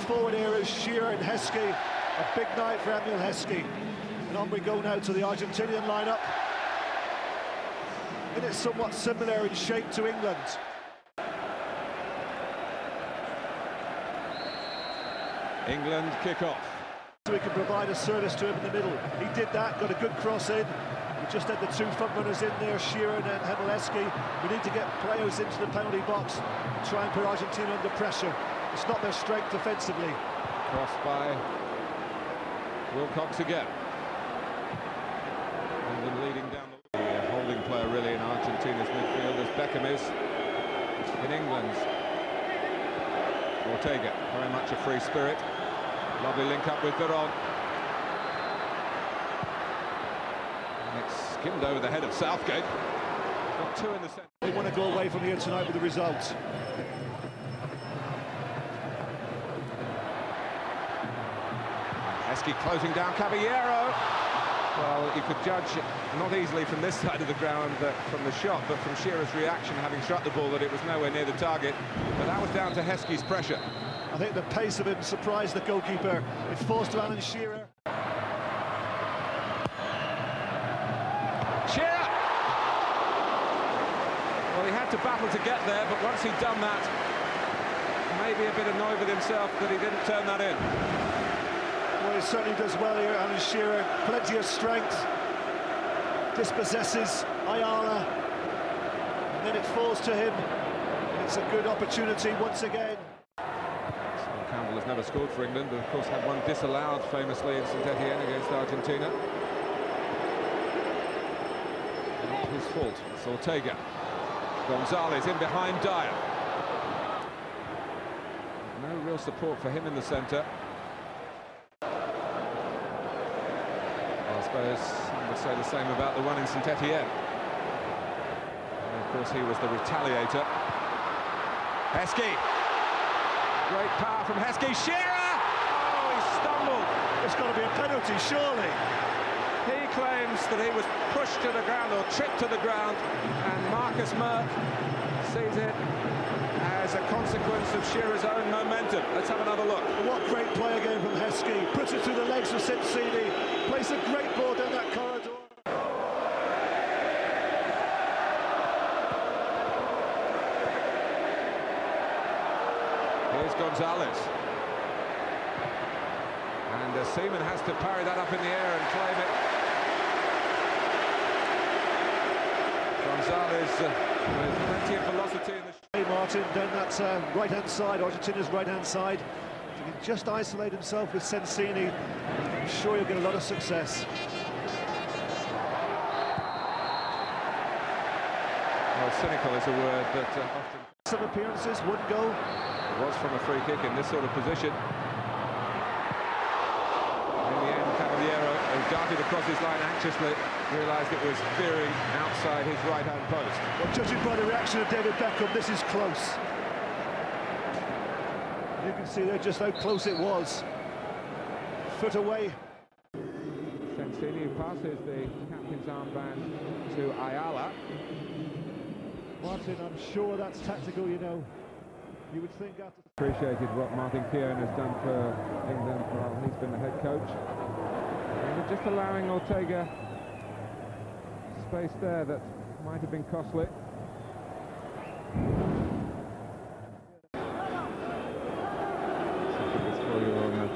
forward here is Shearer and Heskey. A big night for Emil Heskey. And on we go now to the Argentinian lineup. And it's somewhat similar in shape to England. England kick off. So he can provide a service to him in the middle. He did that, got a good cross in. We just had the two front runners in there, Shearer and Emil Heskey. We need to get players into the penalty box and try and put Argentina under pressure. It's not their strength defensively. Cross by Wilcox again. England leading down the holding player really in Argentina's midfield as Beckham is in England's. Ortega, very much a free spirit. Lovely link up with Veron. And it's skimmed over the head of Southgate. Got two in the centre. They want to go away from here tonight with the result. Heskey closing down Caballero. Well, you could judge not easily from this side of the ground from the shot, but from Shearer's reaction, having struck the ball, that it was nowhere near the target. But that was down to Heskey's pressure. I think the pace of him surprised the goalkeeper. It forced to Alan Shearer. Shearer! Well, he had to battle to get there, but once he'd done that, maybe a bit annoyed with himself that he didn't turn that in. Well, he certainly does well here, Alan Shearer. Plenty of strength. Dispossesses Ayala. And then it falls to him. It's a good opportunity once again. Campbell has never scored for England, but of course had one disallowed famously in St Etienne against Argentina. Not his fault. It's Ortega. Gonzalez in behind Dyer. No real support for him in the centre. I suppose some would say the same about the one in St Etienne. And of course he was the retaliator. Heskey. Great power from Heskey. Shearer! Oh, he stumbled. It's got to be a penalty, surely. He claims that he was pushed to the ground or tripped to the ground, and Markus Merk sees it as a consequence of Shearer's own momentum. Let's have another look. What great play again from Heskey. Puts it through the legs of Sensini. Plays a great ball down that corridor. Here's Gonzalez. And Seaman has to parry that up in the air and claim it. Gonzalez with plenty of velocity in the... Hey Martin, down that right-hand side, Argentina's right-hand side. If he can just isolate himself with Sensini, I'm sure he'll get a lot of success. Well, cynical is a word that often... Some appearances, one goal. It was from a free kick in this sort of position. In the end, Caballero, who darted across his line anxiously, realised it was veering outside his right-hand post. Well, judging by the reaction of David Beckham, this is close. You can see there just how close it was. Foot away. Sensini passes the captain's armband to Ayala. Martin, I'm sure that's tactical, you know. You would think after... Appreciated what Martin Keown has done for England while he's been the head coach. And just allowing Ortega space there that might have been costly.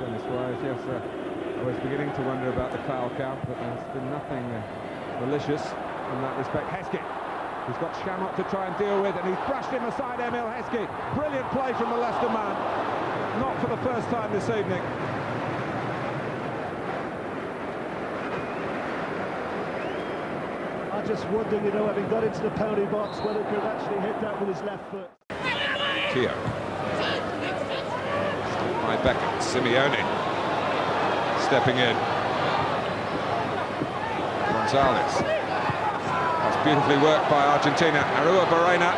Dennis Wise, yes, I was beginning to wonder about the foul count, but there's been nothing malicious in that respect. Heskey, he's got Shamrock to try and deal with, and he's brushed him aside, Emil Heskey. Brilliant play from the Leicester man, not for the first time this evening. I just wondered, you know, having got into the penalty box, whether he could actually hit that with his left foot. Keown. By Beckham, Simeone stepping in. Gonzalez. That's beautifully worked by Argentina. Arua Barrena.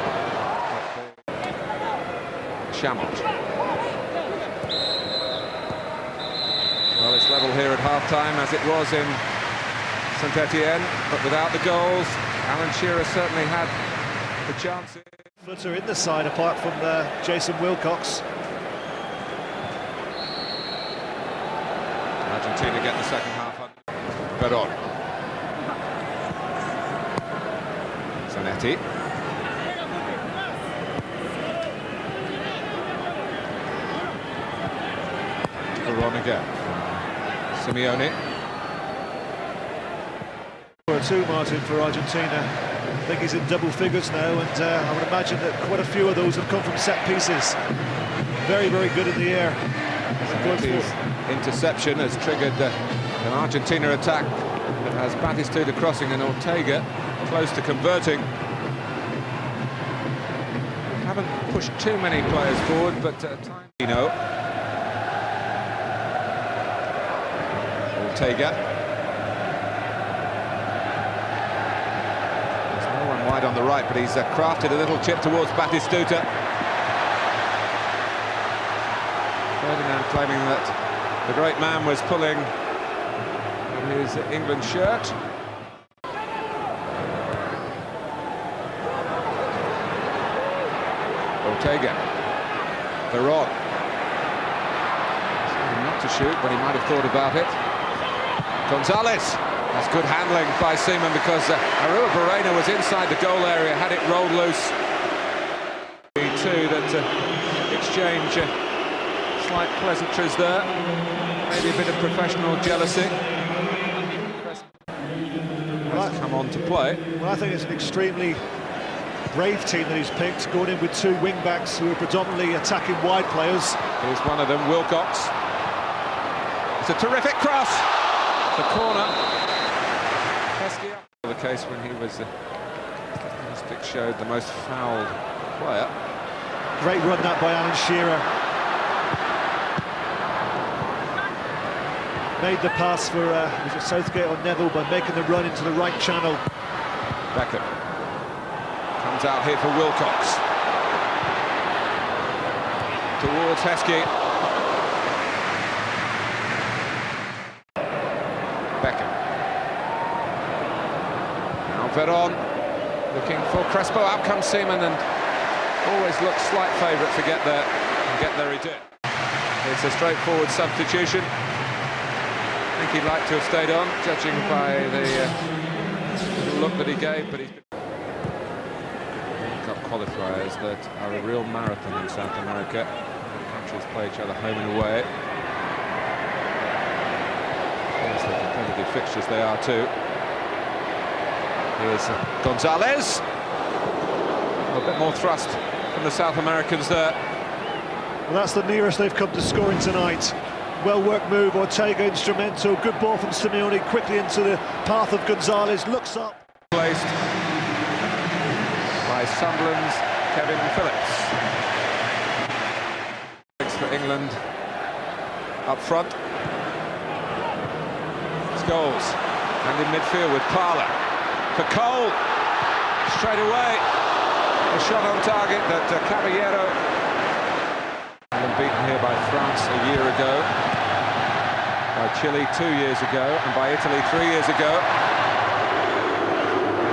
Chamot. Well, it's level here at half-time, as it was in St Etienne, but without the goals, Alan Shearer certainly had the chances. Footer in the side, apart from Jason Wilcox. Argentina get the second half on. Veron. Zanetti. Veron again. Simeone. 2, Martin, for Argentina. I think he's in double figures now, and I would imagine that quite a few of those have come from set pieces. Very, very good in the air. His interception has triggered an Argentina attack that has Batistuta crossing and Ortega close to converting. Haven't pushed too many players forward, but time. Ortega. There's no one wide on the right, but he's crafted a little chip towards Batistuta. Ferdinand claiming that the great man was pulling his England shirt. Ortega. Veron. Not to shoot, but he might have thought about it. Gonzalez. That's good handling by Seaman, because Arua Barrena was inside the goal area, had it rolled loose. Two that exchange slight pleasantries there, maybe a bit of professional jealousy. Come on to play. Well, I think it's an extremely brave team that he's picked, going in with 2 wing-backs who are predominantly attacking wide players. Here's one of them, Wilcox. It's a terrific cross! The corner. The case when he was, statistics showed, the most fouled player. Great run that by Alan Shearer. Made the pass for was it Southgate or Neville by making the run into the right channel. Beckham comes out here for Wilcox. Towards Heskey. Beckham. Now Veron looking for Crespo. Out comes Seaman, and always looks slight favourite to get there. And get there he did. It's a straightforward substitution. I think he'd like to have stayed on, judging by the look that he gave, but he's been... World Cup qualifiers that are a real marathon in South America. The countries play each other home and away. Yes, the competitive fixtures they are too. Here's Gonzalez. A bit more thrust from the South Americans there. Well, that's the nearest they've come to scoring tonight. Well-worked move, Ortega instrumental, good ball from Simeone, quickly into the path of Gonzalez, looks up. Placed by Sunderland's Kevin Phillips. For England up front. Scholes, and in midfield with Parler. For Cole, straight away. A shot on target that Caballero. Beaten here by France a year ago, by Chile 2 years ago, and by Italy 3 years ago.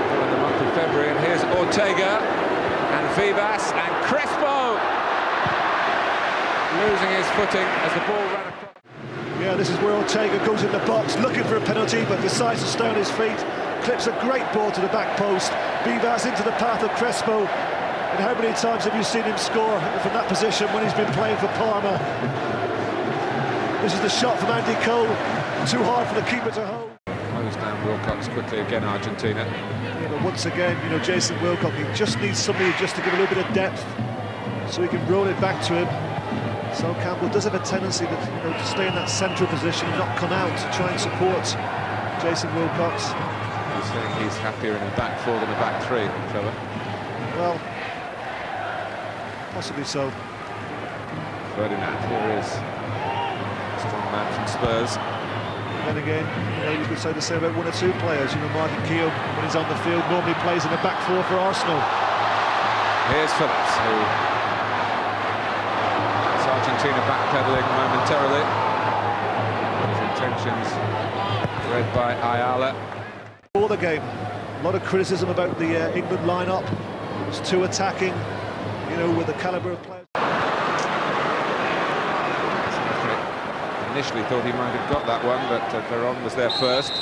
In the month of February, and here's Ortega and Vivas and Crespo losing his footing as the ball ran across. Yeah, this is where Ortega goes in the box, looking for a penalty, but decides to stay on his feet. Clips a great ball to the back post. Vivas into the path of Crespo. And how many times have you seen him score from that position when he's been playing for Parma? This is the shot from Andy Cole. Too hard for the keeper to hold. Close down Wilcox quickly again, Argentina. Yeah, but once again, you know, Jason Wilcox, he just needs somebody just to give a little bit of depth so he can roll it back to him. So Campbell does have a tendency to, to stay in that central position and not come out to try and support Jason Wilcox. He's saying he's happier in a back four than a back three, Trevor. Well, possibly so. Ferdinand, here is strong man from Spurs. Then again, you know, you could say the same about 1 or 2 players. You know, Martin Keown, when he's on the field, normally plays in a back four for Arsenal. Here's Phillips, who has Argentina backpedaling momentarily. His intentions read by Ayala. For the game, a lot of criticism about the England lineup. It's too attacking. You know, with the calibre of players. Initially thought he might have got that one, but Veron was there first.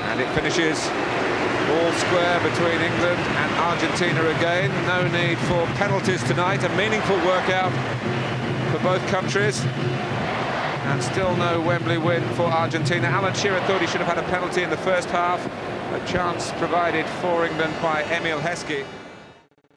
And it finishes all square between England and Argentina again. No need for penalties tonight. A meaningful workout for both countries. And still no Wembley win for Argentina. Alan Shearer thought he should have had a penalty in the first half. A chance provided for England by Emil Heskey.